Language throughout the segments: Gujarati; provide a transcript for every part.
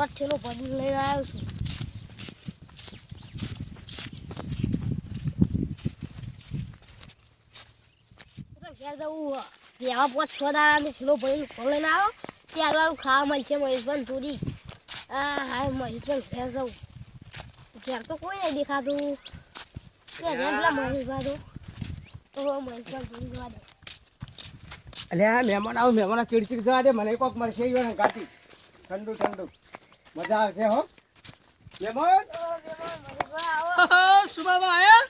ફટાફટ છેલ્લો ભરી લઈને આવ્યો છું. ઘેર જવું એવા 5-6 દાડા છેલ્લો ભરી લઈને આવ્યો ત્યાર વાળું ખાવા મળશે મહેશભાઈ થોડી. હા મહેશભાઈ ઘેર જવું. ઘેર તો કોઈ નહીં દેખાતું. પેલા મહેશભાઈ તો મહેશભાઈ થોડી જવા દે. અલ્યા મહેમાન આવું મહેમાન ચીડચીડ જવા દે મને કોક મળશે ઈવન ગાતી ઠંડુ ઠંડુ મજા આવશે હો મહેમાન. સુબાબા આયા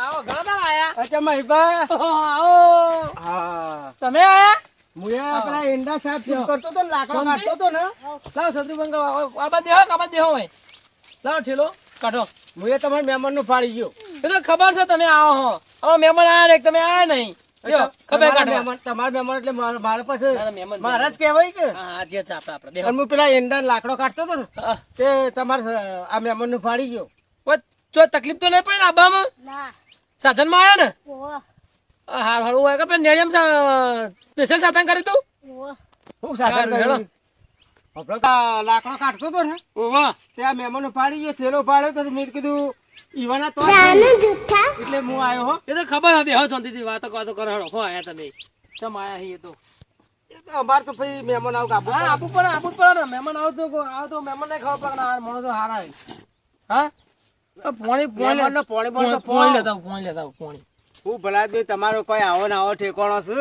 આવો ગાડા આયા. અચ્છા મહેશભાઈ આવો હા તમે આયા. મુયા પેલા એંડા સાફ કરતો તો લાકડો કાઢતો તો ને. લાવ સત્રી બંગા આબા દેહો ભાઈ લાવ ઠેલો કાઢો. મુયા તમારા મહેમાન નું ફાડી ગયો. એ તો ખબર છે તમે આવો હો. હવે મહેમાન આયા ને તમે આયા નહીં. તમારા મહેમાન એટલે મારા પાસે મારા જ કહેવાય કે. હા જે છે આપણે અને હું પેલા એંડા લાકડો કાઢતો તો ને તે તમારે આ મહેમાન નું ફાડી ગયો. કોઈ જો તકલીફ તો નહીં પડી ને આબામાં ના સાધન માં આયા ને. ઓવા હાર હારું હોય કે નેડિયમ સ્પેશિયલ સાધન કર્યું તું. ઓવા હું સાગર કર્યો આપણો લાકડો કાઢતો તો ને ઓવા ત્યાં મહેમાન ફાડી ગયો થેલો ફાડ્યો તો મેં કીધું ઈવાના તો એટલે હું આવ્યો હો. એ તો ખબર હતી હો શાંતિથી વાતો કરો હો આયા તમે ચમ આયા હી તો. અમાર તો ભાઈ મહેમાન આવું કાપું હા આપું પડે ને મહેમાન આવો તો મહેમાન ને ખબર પડે ને માણસો હારા હા પોણી લેતા હું ભલા દે તમારો કોઈ આવો ને આવો ઠેકોણો છે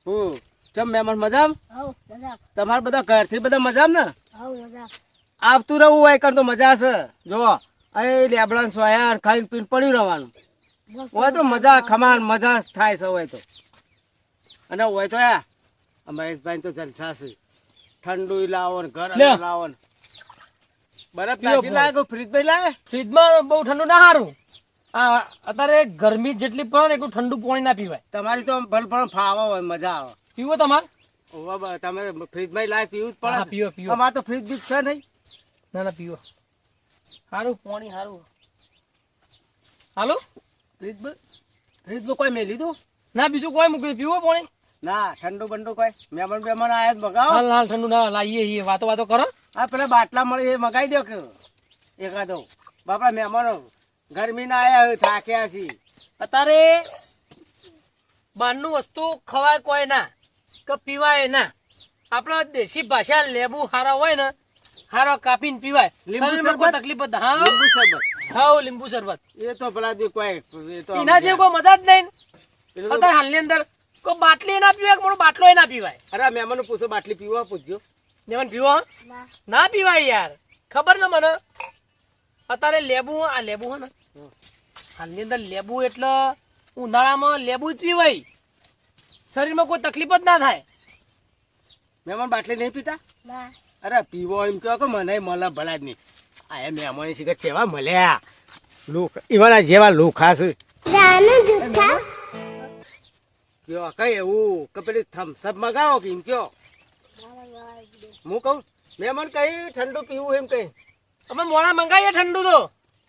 હું ચમ મહેમાન મજામ આવ મજા તમારે બધા ઘરથી બધા મજામ ને આવ મજા આવતું રહેવું હોય કર તો મજા છે જો અહીં લેબડા સોયા ખાઈને પીને પડ્યું રહેવાનું હોય તો મજા ખમાન મજા થાય છે હોય તો. અને હોય તો મહેશભાઈ તો જલસા છે ઠંડુ લાવો ને ઘર લાવો ને બરફ નાસી લાગે ફ્રીજ ભાઈ લાગે. ફ્રીજમાં બહુ ઠંડુ ના સારું. અત્યારે ગરમી જેટલી પડે ને એટલું ઠંડુ પાણી ના પીવાય. તમારી તો ભલભણ ફાવા હોય મજા આવે પીવો તમારે. તમે ફ્રીજ માં લાગે પીવું જ હા, પડે. પીવો અમારે તો ફ્રીજ બીજ છે નહીં. ના પીવો સારું પાણી સારું. હાલો ફ્રીજ માં કોઈ મેં લીધું ના બીજું કોઈ મૂકી પીવો પાણી. ના ઠંડુ બંડુ કોઈ મહેમાન આયા જ મગાવો. હાલ ઠંડુ ના લાવીએ વાતો કરો. હા પેલા બાટલા મળી એ મગાવી દો કે એકાદો બાપડા મહેમાનો ગરમી ના આયા થાક્યા છે. અત્યારે બહારનું વસ્તુ ખવાય કોઈ ના કે પીવાય ના. આપડે દેશી ભાષા લેબુ હારા હોય ને હારો કાપીને પીવાય. શરીરમાં કોઈ તકલીફ જ હા લીંબુ શરબત હા લીંબુ શરબત એ તો પેલા દી કોઈ એ તો એના જેવી કોઈ મજા જ નહીં. એ તો- અત્યારે હાલની અંદર કોઈ બાટલી ના પીવાય મોટો બાટલો ના પીવાય. અરે મહેમાનો પૂછો બાટલી પીવા પૂછજો. જેમન પીવો ના પીવાય યાર ખબર ને મને. અત્યારે લેબુ આ લેબુ હે ને હાલની અંદર લેબુ એટલે ઉનાળામાં લેબુ જ પીવાય. શરીરમાં કોઈ તકલીફ જ ના થાય. મહેમાન બાટલી નહીં પીતા. ના અરે પીવો એમ કહો કે મને મળે ભલા જ નહીં. આ મહેમાન સિગરેટ સેવા મળ્યા લોક એવાના જેવા લોખા છે કયો કઈ એવું કે પેલી થમ્સઅપ મગાવો કે એમ કયો હું કહું મહેમાન કઈ ઠંડુ પીવું એમ કઈ અમે મોડા મંગાવીએ ઠંડુ તો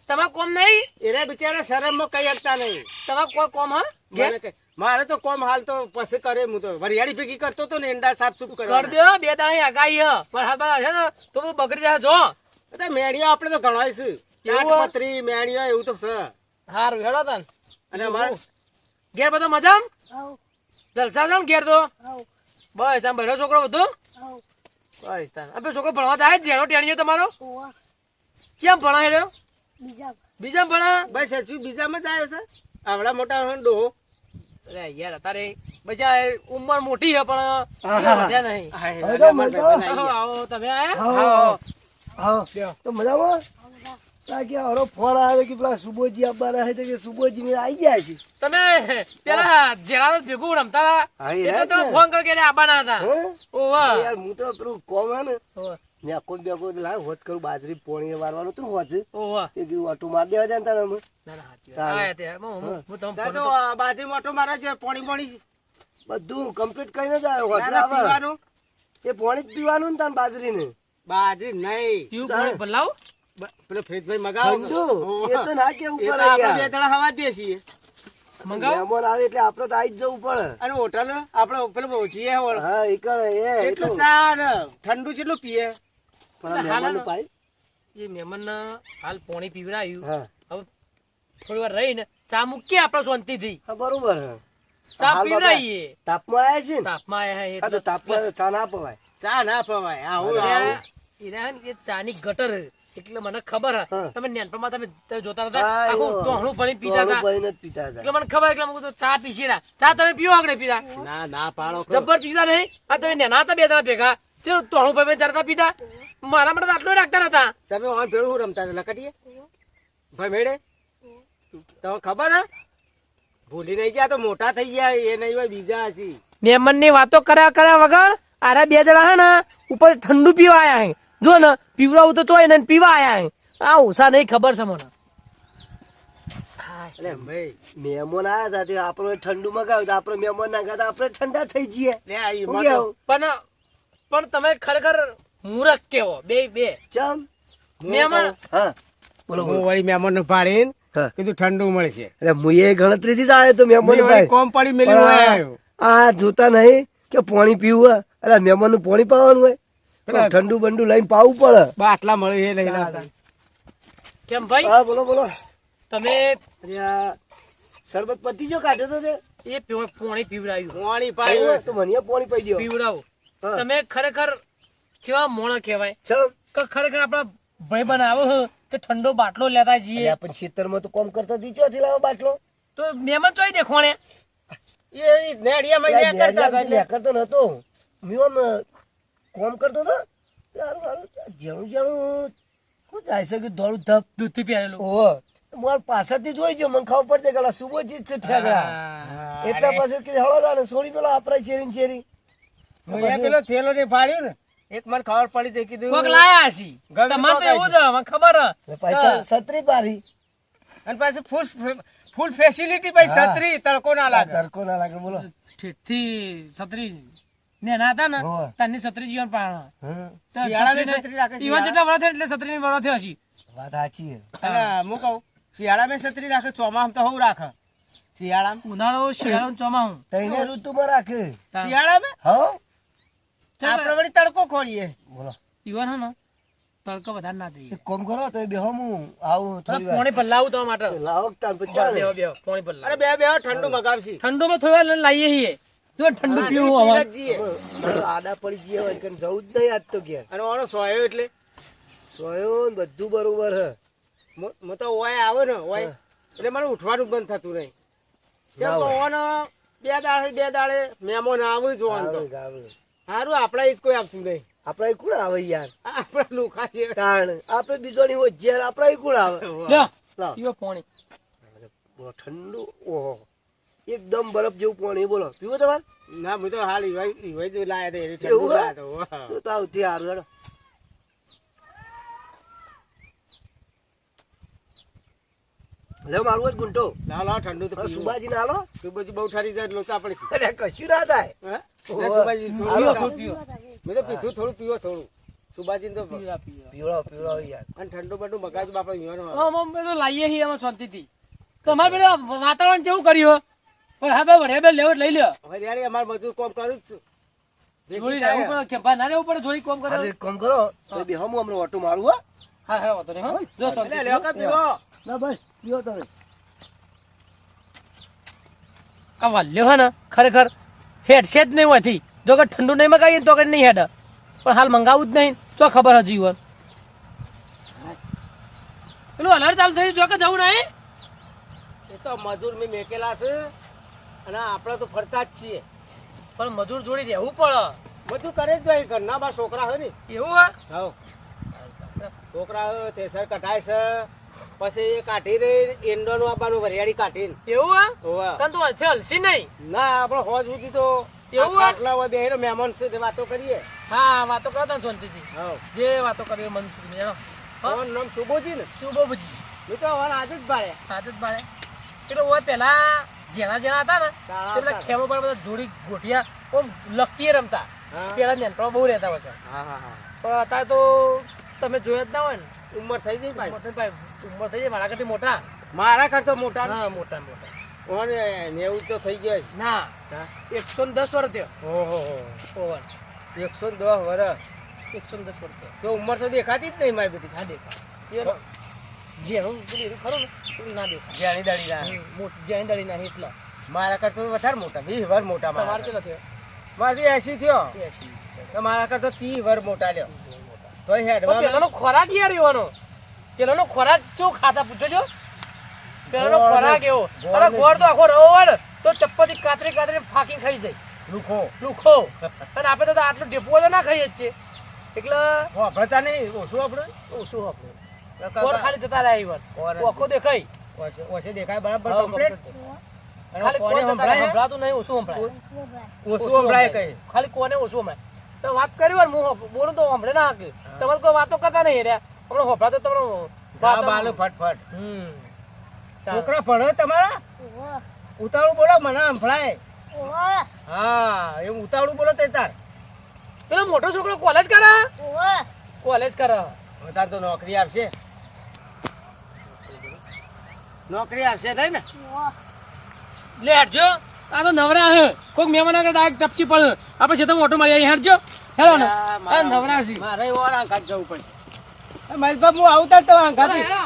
તમારે કોમ નહીં. એને બિચારા શરમમાં કઈ શકતા નહીં. તમારે કોઈ કોમ હા મને કઈ- મારે તો કોમ હાલ તો પછી કરે હું તો વરિયાળી ભેગી કરતો તો ને એંડા સાફ સુફ કર કરે દો બે દાણી આગાઈ હ પણ હા છે ને તો તું બગડી જાય જો. મેળીઓ આપણે તો ગણાય છે એવું? પત્રી મેળીઓ એવું તો છે. હારું હેડો તન અને અમારે ઘેર બધો મજામ આવ જલસા છે ને ઘેર તો આવ બસ આમ ભર્યો છોકરો બધું આવ બસ તાન આપણે છોકરો ભણવા જાય જેનો ટેણીયો તમારો ઓવા કેમ ભણા હેડ્યો બીજા બીજા ભણા. બસ હજુ બીજામાં જ આવ્યો છે આવડા મોટા ડોહો. અરે યાર અત્યારે બધા ઉંમર મોટી છે પણ વધ્યા નહીં. આવો તમે આયા તો મજામાં લાગ્યા હરો ફોન આવ્યો કે પેલા સુબોજી આવવાના છે તો કે સુબોજી મેં આવી ગયા છે. તમે પેલા જેલા ભેગું રમતા હા, એટલે યાદ તમે ને. ફોન કરી કે આવવાના હતા. હે? ઓવા યાર હું તો પેલું કોમ હે ને ઓવા ને કોઈ બેકો લાવ હોત કરું બાજરી પોણી વારવાનું તું હોત છે ઓવા તે કીધું ઓટો માર દેવા જાય ને તારે અમે ના ના સાચી વાત. આયા તે હું તમને ત્યાં ફોન તો બાજરી મોટો મારે છે પાણી બધું કમ્પ્લીટ કરીને જ આવ્યો હોત ના, ના, પીવાનું એ પોણી જ પીવાનું ને તાર બાજરી ને બાજરી નહીં પીવું પાણી ભલાવ પેલો ફ્રીજભાઈ મગાવો ઠંડુ એ તો ના કેવું એ તો પડે આપણે યાર. બે દડા હવા દે છીએ મંગાવો મહેમાન આવે એટલે આપણે તો આવી જ જવું પડે. અને હોટલ આપણે પેલું જીએ હોલ હા એ કરે એ કેટલું ચા ને ઠંડુ કેટલું પીએ પણ આ મહેમાનનું પાઈ. એ મહેમાનને હાલ પાણી પીવડાવ્યું હા હવે થોડી વાર રહીને ચા મૂકીએ આપણે શાંતિથી હા બરોબર હે. ચા હાલ પીવડાવીએ તાપમાં આયા છે ને તાપમાં આયા હા તો એટલે તાપમાં ચા ના પવાય. ચા ના પવાય આવું આવું ઈરા ને એ ચાની ગટર એટલે મને ખબર હે હા. તમે નાનપણમાં તમે જોતા હતા હા, આખું એવો. તોહણું ભરીને પીતા તોરું હતા ભાઈને જ પીતા હતા. એટલે મને ખબર એટલે મેં કીધું ચા પીસી રહ્યા ચા તમે પીવો કે નહીં પીતા ના ના પાડો ખરો. જબ્બર પીતા નહીં આ તમે નાના હતા બે જણા ભેગા ચલો તોહણું ભાઈ ચારતા પીતા મારા માટે તો આટલું રાખતા નતા તમે ઓન પેલું હું રમતા હતા લકડીએ ભાઈ મેળે તમને ખબર હે ભૂલી નહીં ગયા તો મોટા થઈ ગયા એ નહીં હોય બીજા હશી મહેમાન ની વાતો કર્યા વગર આરા બે જણા હે ને ઉપર ઠંડુ પીવા આયા હે જો ને પીવડાવું તો ચોય ને પીવા આયા હે આ ઓછા નહીં ખબર છે મને એટલે ભાઈ મહેમાન આયા હતા તે આપણે ઠંડુ મગાવ્યું તો આપણે મહેમાન ના ખાતા આપણે ઠંડા થઈ જઈએ. લે આ ઈ હું મત કેવું? પણ તમે ખરેખર મૂરખ કેવો બે ચમ મહેમાન હા બોલો હું બોલો. વળી મહેમાન પાડીને હા. કીધું ઠંડુ મળશે એટલે હું એ ગણતરીથી જ આવ્યો તો મેં મહેમાન વળી ભાઈ. કોમ પડી મેલી હોય આવ્યો આ જોતા નહીં કે પાણી પીવું હોય એટલે મહેમાન નું પાણી પાવાનું હોય પેલા- ઠંડુ બંડુ લઈને પાવું પડે. બાટલા મળે એ લઈ લાવતા કેમ ભાઈ હા બોલો બોલો. તમે અરે આ શરબત પતી જો કાઢ્યો તો તે એ પાણી પીવડાવ્યું પાણી એવું પાયું હોય તો મને પાણી પી દો. પીવડાવો હા. તમે ખરેખર કેવા મોણા કહેવાય ચમ કે ખરેખર આપડા ભાઈ બનાવો હે તે ઠંડો બાટલો લેતા જઈએ અલ્યા પણ ખેતરમાં તો કોમ કરતો હતી ચોથી લાવો બાટલો. તો મહેમાન ચોઈ દેખોણે એ નેડિયામાં અલ્યા ન્યા કરતા હતા નેરિયા એટલે. કરતો નતો હું આમ કોમ કરતો હતો સારું સારું જેણું જેણું શું જાય છે કે દોડું ધપ દૂધથી પહેરેલું ઓહો મારે પાછળથી જોઈ ગયો મને ખબર પડશે કે સુબોજી જ છે ઠેકડા એટલા પછી કે હળો દાને છોડી પેલો આપણા ચેરી ચેરી હું એ પેલો થેલો ને ફાડ્યો ને એક મને ખબર પડી તે કીધું કોક લાયા હશી ગમે તમારે તો કોક એવું જ મને ખબર હે. પૈસા છત્રી પારી અને પાછું ફૂલ ફેસિલિટી ભાઈ હા. છત્રી તડકો ના લાગે તડકો ના લાગે બોલો. ઠીકથી છત્રી નેના હતા ને હોવે. તારની છત્રી જીવન પાડો હા શિયાળાની છત્રી રાખે છે. ઈવન જેટલા વરસ થયા એટલે છત્રીની વરસ થયો હશી વાત સાચી છે. અને હું કહું શિયાળામાં છત્રી રાખે ચોમાસામાં તો હું રાખે શિયાળામાં ઉનાળો શિયાળો ચોમાસું તઈને ઋતુમાં રાખે શિયાળામાં હો આપણે વળી તડકો ખોલીએ બોલો ઈવન હે ને તડકો વધારે ના જઈએ એક કામ કરો તો બેહો હું આવું થોડી વાર પાણી ભરલાવું તમારા માટે લાવો તાર પછી બેહો બેહો પાણી ભરલાવું અરે બે ઠંડુ મગાવશી ઠંડુમાં થોડી વાર લાવીએ છીએ જો ઠંડુ પીવું પીને હવે જ જઈએ. મારે આડા પડી ગયા હોય કે જવું જ નહીં આજ તો ઘેર અને ઓનો સોયો એટલે સોયો ને બધું બરોબર હે હું તો ઓય આવે ને ઓય એટલે મને ઉઠવાનું જ બંધ થતું નહીં ના જેમ હોય. ઓનો બે દાડે મહેમાન આવે જ ઓન તો આવે, આવે. સારું આપણા જ કોઈ આપતું નહીં આપડા કોણ આવે યાર આપણા લુખા છે તાણ આપણે બીજોની હોય ઝેર આપડા કોણ આવે લ્યો લાવ. પીવો પાણી બોલો, ઠંડુ ઓહો એકદમ બરફ જેવું પાણી બોલો પીવો તમારે ના હું તો હાલ ઈવાય જ લાયા હતા એની એવું ઠંડુ હે? લાયા હતા. વાહ. તો આવતી હારું હેડો. લે મારું જ ગુંટો લાવ લાવ ઠંડુ તો પીવું. સુબાજી ના હાલો સુબાજી બહુ ઠરી જાય લોચા પડી છે અરે કશું ના થાય હે? લે સુબાજી થોડું પીવો ખાઓ. થોડું પીવો મેં તો પીધું થોડું પીવો થોડું સુબાજી તો પીવડા પીવડા પીવડાવો પીવડાવો યાર અને ઠંડુ બંડુ મગાજ બાપા ઈવાનો અમે તો લાવીએ છીએ અમે શાંતિથી તમારે પેલા વાતાવરણ કેવું કર્યું પણ હા ભાઈ વડે બે લેવો લઈ લ્યો હરિયાળી અમાર મજૂર કોમ કરું જ છું જોડી રહેવું પડે ખેપા ના રહેવું પડે જોડી કોમ કરે અરે એક કામ કરો તો બે હમ હમણાં ઓટો મારું હો હા હા વાંધો નહીં હો જો એટલે શાંતિ લ્યો કે પીવો ના બસ પીવો તમે આ વાલ્યો હે ને ખરેખર હેડ છે જ નહીં હોતી જો કે ઠંડુ નહીં મગાવીએ તો કે નહીં હેડ પણ હાલ મંગાવું જ નહીં તો ખબર હે જીવન પેલું અલર ચાલુ થયું જો કે જવું નહીં એ તો મજૂર મેં મેકેલા છે અને આપણે તો ફરતા જ છીએ પણ મજૂર જોડી રહેવું પડે બધું કરે જ જાય ઘરના બાર છોકરા હોય ને એવું હા હવ છોકરા હોય થેસર કટાય છે પછી એ કાઢી રહી એંડોનું આપવાનું વરિયાળી કાઢીને એવું હા હોવે. તને તો હલશે હલસી નહીં ના આપણે હોજ સુધી તો એવું આ હે? ખાટલા હોય બેહીને મહેમાન છે તે વાતો કરીએ હા વાતો કરતા ને શાંતિથી હવ જે વાતો કરી મન સુધી હા તમારું નામ શુભોજી ને શું બહુ બજી મેં તો હવે આજે જ ભાડે આદત બાળે એટલે ઓય પેલા જેના જેના હતા ને તાળા તે પેલા હતા. ખેમો પર બધા જોડી ગોઠિયા ઓમ લકટીએ રમતા હા. પેલા નેનપણમાં બહુ રહેતા હતા હા હા હા પણ અત્યારે તો તમે જોયા જ ના હોય ને ઉંમર થઈ ગઈ ભાઈ મોટે ભાઈ ઉંમર થઈ જાય મારા કરતી મોટા મારા કરતો મોટા હા મોટા મોટા ઓને 90 તો થઈ ગયો છે. ના હા? 110 વર્ષ થયો ઓહો ઓવર 110 વર્ષ 110 વર્ષ થયો તો ઉંમર તો દેખાતી જ નહીં મારી બેટી. ના દેખાય એનો જેનું પેલું ખરું ને પેલું ના દેખાય જાણી દાડી ના જ્યાં દળી ના એટલા મારા કરતા તો વધારે મોટા 20 વર્ષ મોટા તમારે મારા કેટલો થયો મારી 80 થયો 80 તો મારા કરતા 30 વર્ષ મોટા લ્યો તો પણ હેડવા પેલાનો ખોરાક યાર એવાનો પેલાનો ખોરાક શું ખાતા પૂછો છો પેલાનો ગોળ ખોરાક ને- એવો ગોળ અરે ને- ગોળ તો આખો રવો હોય ને તો ચપ્પલથી કાતરી કાતરી ફાકી ખાઈ જાય રૂખો લુખો અને આપણે તો આટલું ઢેપુઓ તો ના ખાઈએ જ છે એટલે વાપરતા નહીં ઓછું આપણે ઓછું આપણે તો ગોળ કાકા ખાલી જતા રહ્યા ઈવન ગોળ જ. ઓખો દેખાય ઓછે દેખાય બરાબર હા, કમ્પ્લીટ complete. અને ખાલી કોને કોણ જતા રહ્યા, સંભળાય સંભળાતું નહીં ઓછું સંભળાય ઓછું સંભળાય કઈ ખાલી કોને ઓછું સંભળાય તો વાત કરી હોય ને હું બોલું તો સંભળે ના કે તમારે કોઈ વાતો કરતા નહીં રહ્યા હમણાં સંભળાતો તમને જા બાલો ફટફટ હમ છોકરા ભણે તમારા ઉતાવળું બોલો મને સંભળાય હા એમ ઉતાવળું બોલો તે તાર પેલો મોટો છોકરો કોલેજ કરે કોલેજ કરે તાર તો નોકરી આવશે નોકરી આવશે નહીં ને લે હેડજો આ તો નવરા હે કોઈક મહેમાન આગળ ડાયરેક્ટ ટપચી પડે આપણે છે તો મોટો મળી આવી હેડજો હેલો ને આ નવરા છે મારે એવો આંખાત જવું પડશે મહેશભાઈ હું આવતા જ તો આંખાથી હેલો.